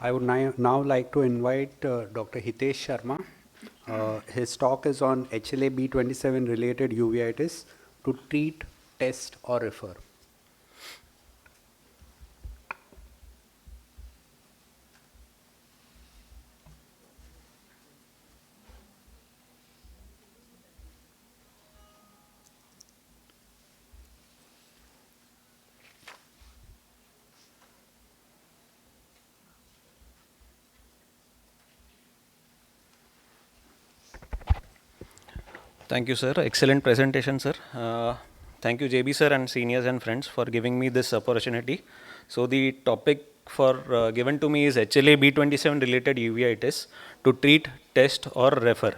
I would now like to invite Dr. Hitesh Sharma. His talk is on HLA B27 related uveitis to treat, test, or refer. Thank you, sir. Excellent presentation, sir. Thank you, JB sir and seniors and friends for giving me this opportunity. So the topic for given to me is HLA B27 related uveitis to treat, test, or refer.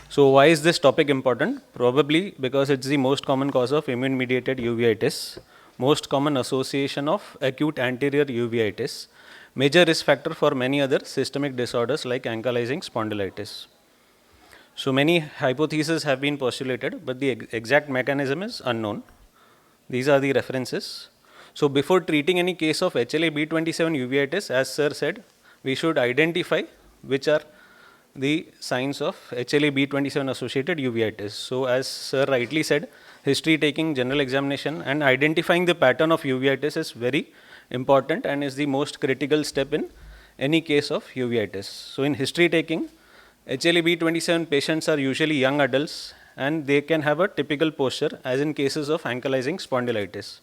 So why is this topic important? Probably because it's the most common cause of immune-mediated uveitis, most common association of acute anterior uveitis, major risk factor for many other systemic disorders like ankylosing spondylitis. So many hypotheses have been postulated, but the exact mechanism is unknown. These are the references. So before treating any case of HLA B27 uveitis, as sir said, we should identify which are the signs of HLA B27 associated uveitis. So as sir rightly said, history taking, general examination, and identifying the pattern of uveitis is very important and is the most critical step in any case of uveitis. So in history taking, HLA B27 patients are usually young adults and they can have a typical posture as in cases of ankylosing spondylitis.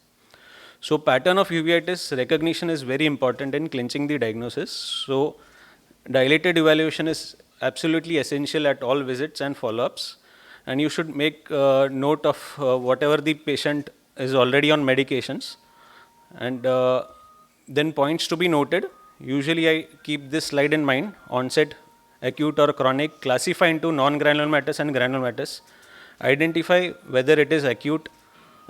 So pattern of uveitis recognition is very important in clinching the diagnosis. So dilated evaluation is absolutely essential at all visits and follow-ups, and you should make note of whatever the patient is already on medications, and then points to be noted. Usually I keep this slide in mind: onset, acute or chronic, classify into non-granulomatous and granulomatous, identify whether it is acute,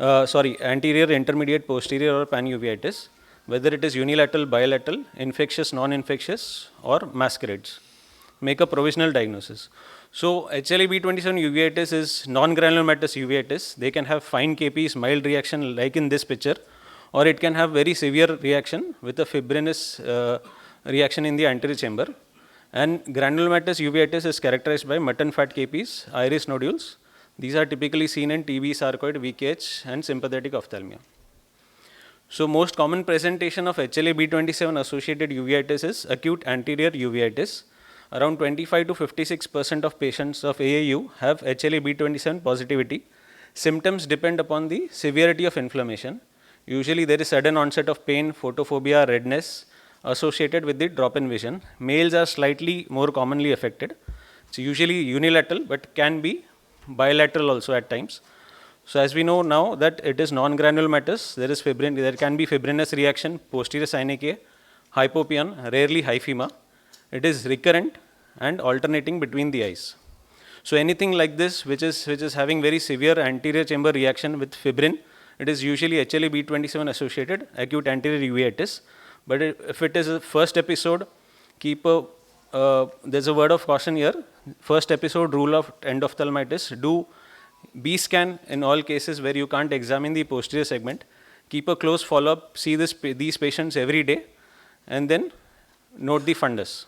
anterior, intermediate, posterior or panuveitis, whether it is unilateral, bilateral, infectious, non-infectious or masquerades. Make a provisional diagnosis. So HLA B27 uveitis is non-granulomatous uveitis. They can have fine KPs, mild reaction like in this picture, or it can have very severe reaction with a fibrinous reaction in the anterior chamber. And granulomatous uveitis is characterized by mutton fat KPs, iris nodules. These are typically seen in TB, sarcoid, VKH, and sympathetic ophthalmia. So most common presentation of HLA B27 associated uveitis is acute anterior uveitis. Around 25 to 56% of patients of AIU have HLA B27 positivity. Symptoms depend upon the severity of inflammation. Usually there is sudden onset of pain, photophobia, redness, associated with the drop in vision. Males are slightly more commonly affected. It's usually unilateral, but can be bilateral also at times. So as we know now that it is non-granulomatous, there can be fibrinous reaction, posterior synechia, hypopion, rarely hyphema. It is recurrent and alternating between the eyes. So anything like this, which is having very severe anterior chamber reaction with fibrin, it is usually HLA B27 associated acute anterior uveitis. But if it is a first episode, there's a word of caution here. First episode rule of endophthalmitis, do B scan in all cases where you can't examine the posterior segment. Keep a close follow-up, see these patients every day, and then note the fundus.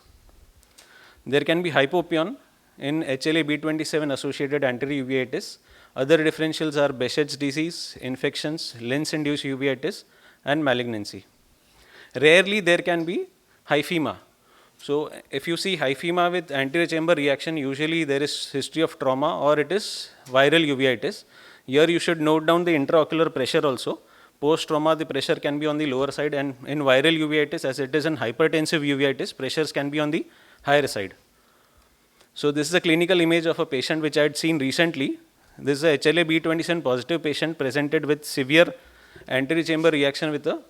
There can be hypopion in HLA B27 associated anterior uveitis. Other differentials are Behçet's disease, infections, lens-induced uveitis, and malignancy. Rarely there can be hyphema. So if you see hyphema with anterior chamber reaction, usually there is history of trauma or it is viral uveitis. Here you should note down the intraocular pressure also. Post-trauma, the pressure can be on the lower side, and in viral uveitis, as it is an hypertensive uveitis, pressures can be on the higher side. So this is a clinical image of a patient which I had seen recently. This is a HLA B27 positive patient presented with severe anterior chamber reaction with a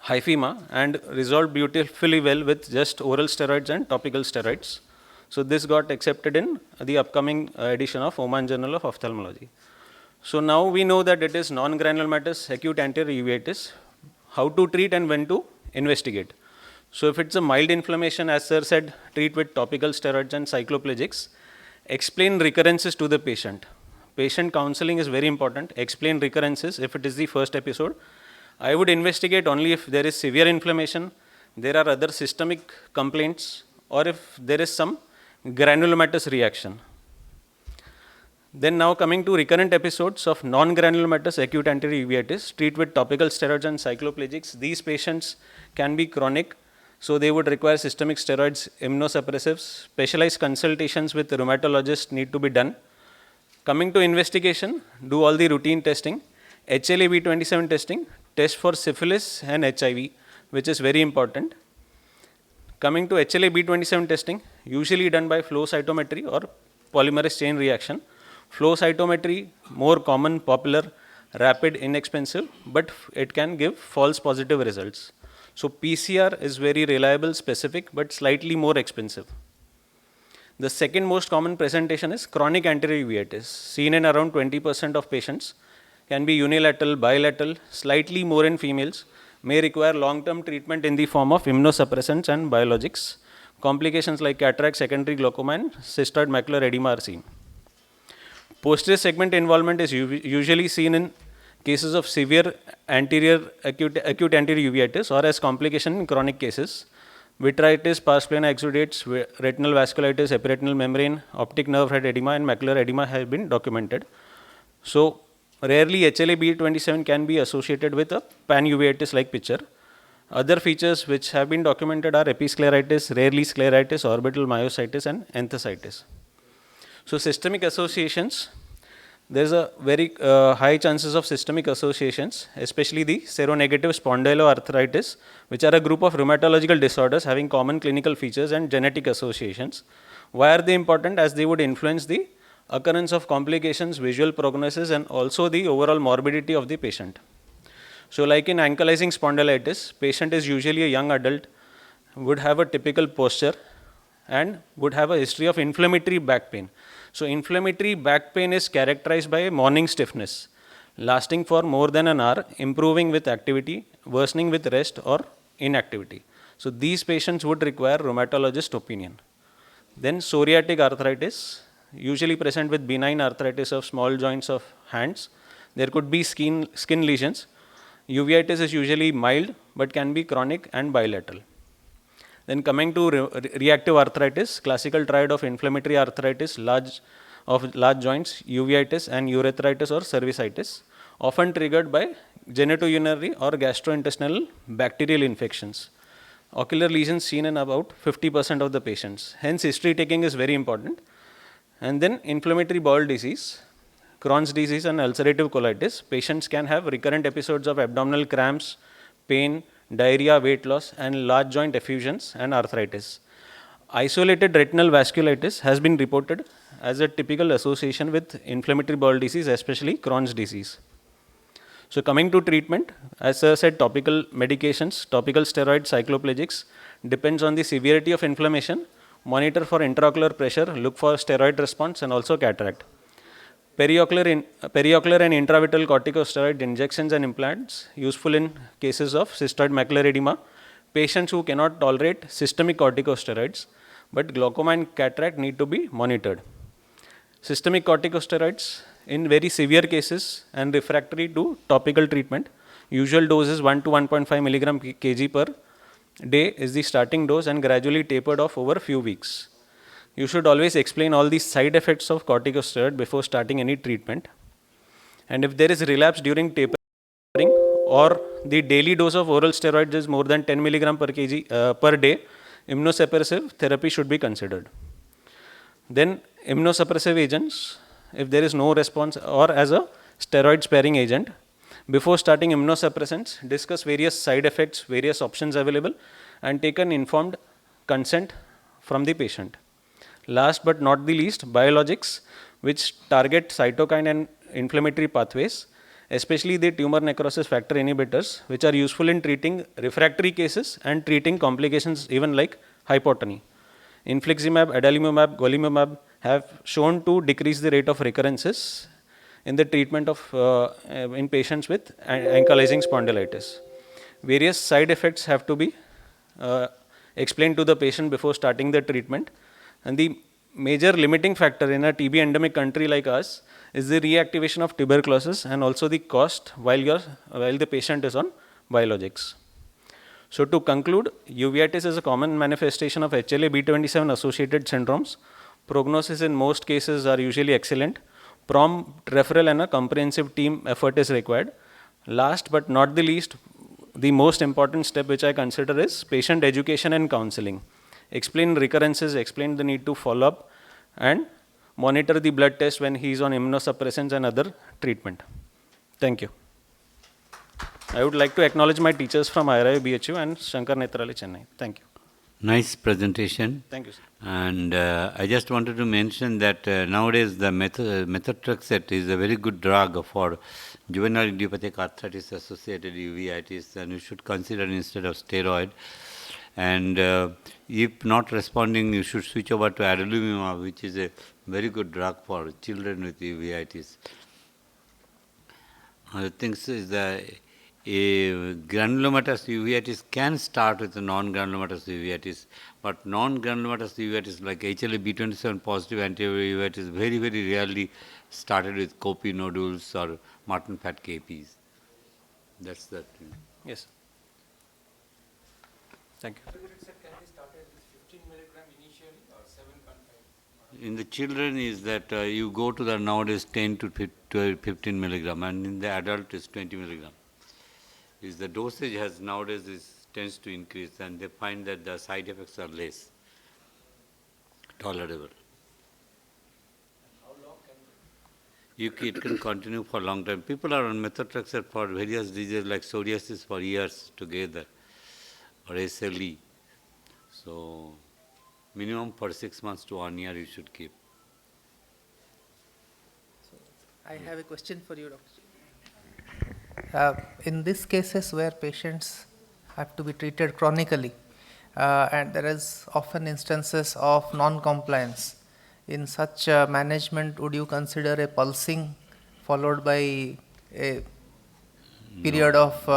hyphema and resolved beautifully well with just oral steroids and topical steroids. So this got accepted in the upcoming edition of Oman Journal of Ophthalmology. So now we know that it is non-granulomatous acute anterior uveitis, how to treat and when to investigate. So if it's a mild inflammation, as sir said, treat with topical steroids and cycloplegics. Explain recurrences to the patient. Patient counseling is very important. Explain recurrences if it is the first episode. I would investigate only if there is severe inflammation, there are other systemic complaints, or if there is some granulomatous reaction. Then now coming to recurrent episodes of non-granulomatous acute anterior uveitis, treat with topical steroids and cycloplegics. These patients can be chronic, so they would require systemic steroids, immunosuppressives. Specialized consultations with rheumatologists need to be done. Coming to investigation, do all the routine testing, HLA B27 testing, test for syphilis and HIV, which is very important. Coming to HLA B27 testing, usually done by flow cytometry or polymerase chain reaction. Flow cytometry, more common, popular, rapid, inexpensive, but it can give false positive results. So PCR is very reliable, specific, but slightly more expensive. The second most common presentation is chronic anterior uveitis, seen in around 20% of patients, can be unilateral, bilateral, slightly more in females, may require long-term treatment in the form of immunosuppressants and biologics. Complications like cataract, secondary glaucoma, and cystoid macular edema are seen. Posterior segment involvement is usually seen in cases of severe acute anterior uveitis or as complication in chronic cases. Vitritis, pars plana exudates, retinal vasculitis, epiretinal membrane, optic nerve head edema, and macular edema have been documented. So, rarely HLA B27 can be associated with a pan-uveitis like picture. Other features which have been documented are episcleritis, rarely scleritis, orbital myositis, and enthesitis. So, systemic associations, there is a very high chances of systemic associations, especially the seronegative spondyloarthritis, which are a group of rheumatological disorders having common clinical features and genetic associations. Why are they important? As they would influence the occurrence of complications, visual prognosis, and also the overall morbidity of the patient. So like in ankylosing spondylitis, patient is usually a young adult, would have a typical posture, and would have a history of inflammatory back pain. So inflammatory back pain is characterized by morning stiffness, lasting for more than an hour, improving with activity, worsening with rest or inactivity. So these patients would require rheumatologist opinion. Then psoriatic arthritis, usually present with benign arthritis of small joints of hands. There could be skin lesions. Uveitis is usually mild but can be chronic and bilateral. Then coming to reactive arthritis, classical triad of inflammatory arthritis, large joints, uveitis and urethritis or cervicitis, often triggered by genitourinary or gastrointestinal bacterial infections. Ocular lesions seen in about 50% of the patients. Hence, history taking is very important. And then inflammatory bowel disease, Crohn's disease and ulcerative colitis. Patients can have recurrent episodes of abdominal cramps, pain, diarrhea, weight loss, and large joint effusions and arthritis. Isolated retinal vasculitis has been reported as a typical association with inflammatory bowel disease, especially Crohn's disease. So coming to treatment, as I said, topical medications, topical steroids, cycloplegics, depends on the severity of inflammation. Monitor for intraocular pressure, look for steroid response, and also cataract. Periocular and intravitreal corticosteroid injections and implants, useful in cases of cystoid macular edema, patients who cannot tolerate systemic corticosteroids, but glaucoma and cataract need to be monitored. Systemic corticosteroids in very severe cases and refractory to topical treatment, usual dose is 1 to 1.5 milligram kg per day is the starting dose and gradually tapered off over a few weeks. You should always explain all the side effects of corticosteroid before starting any treatment. And if there is relapse during tapering or the daily dose of oral steroids is more than 10 milligram per kg per day, immunosuppressive therapy should be considered. Then immunosuppressive agents, if there is no response, or as a steroid sparing agent. Before starting immunosuppressants, discuss various side effects, various options available, and take an informed consent from the patient. Last but not the least, biologics, which target cytokine and inflammatory pathways, especially the tumor necrosis factor inhibitors, which are useful in treating refractory cases and treating complications even like hypotony. Infliximab, adalimumab, golimumab have shown to decrease the rate of recurrences in the treatment of in patients with ankylosing spondylitis. Various side effects have to be explained to the patient before starting the treatment. And the major limiting factor in a TB endemic country like us is the reactivation of tuberculosis and also the cost while the patient is on biologics. So to conclude, uveitis is a common manifestation of HLA B27 associated syndromes. Prognosis in most cases are usually excellent. Prompt referral and a comprehensive team effort is required. Last but not the least, the most important step which I consider is patient education and counseling. Explain recurrences, explain the need to follow up, and monitor the blood test when he is on immunosuppressants and other treatment. Thank you. I would like to acknowledge my teachers from AIOC and Shankar Netralaya, Chennai. Thank you. Nice presentation. Thank you, sir. And I just wanted to mention that nowadays the methotrexate is a very good drug for juvenile idiopathic arthritis associated uveitis, and you should consider instead of steroid. And if not responding, you should switch over to adalimumab, which is a very good drug for children with uveitis. Other things is that a granulomatous uveitis can start with a non-granulomatous uveitis, but non-granulomatous uveitis like HLA B27 positive anti-uveitis very, very rarely started with Kopi nodules or Martin fat KPs. That's the thing. Yes. Thank you. Can be started with 15 milligram initially or 7.5? In the children is that you go to the nowadays 10 to 15 milligram, and in the adult is 20 milligram. Is the dosage has nowadays tends to increase, and they find that the side effects are less tolerable. How long can It can continue for a long time. People are on methotrexate for various diseases like psoriasis for years together, or SLE. So minimum for 6 months to 1 year you should keep. I have a question for you, Doctor. In these cases where patients have to be treated chronically, and there is often instances of non-compliance, in such management, would you consider a pulsing followed by a period of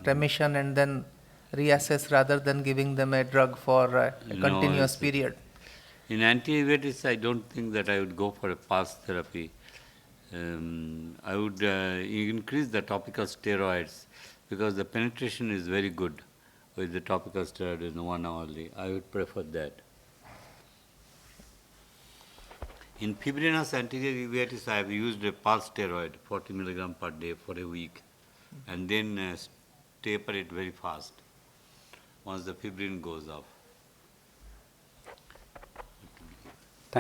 remission and then reassess rather than giving them a drug for a continuous period? In anti-uveitis, I don't think that I would go for a pulse therapy. I would increase the topical steroids because the penetration is very good with the topical steroid in 1 hourly. I would prefer that. In fibrinous anterior uveitis, I have used a pulse steroid, 40 milligram per day for a week, and then taper it very fast once the fibrin goes off.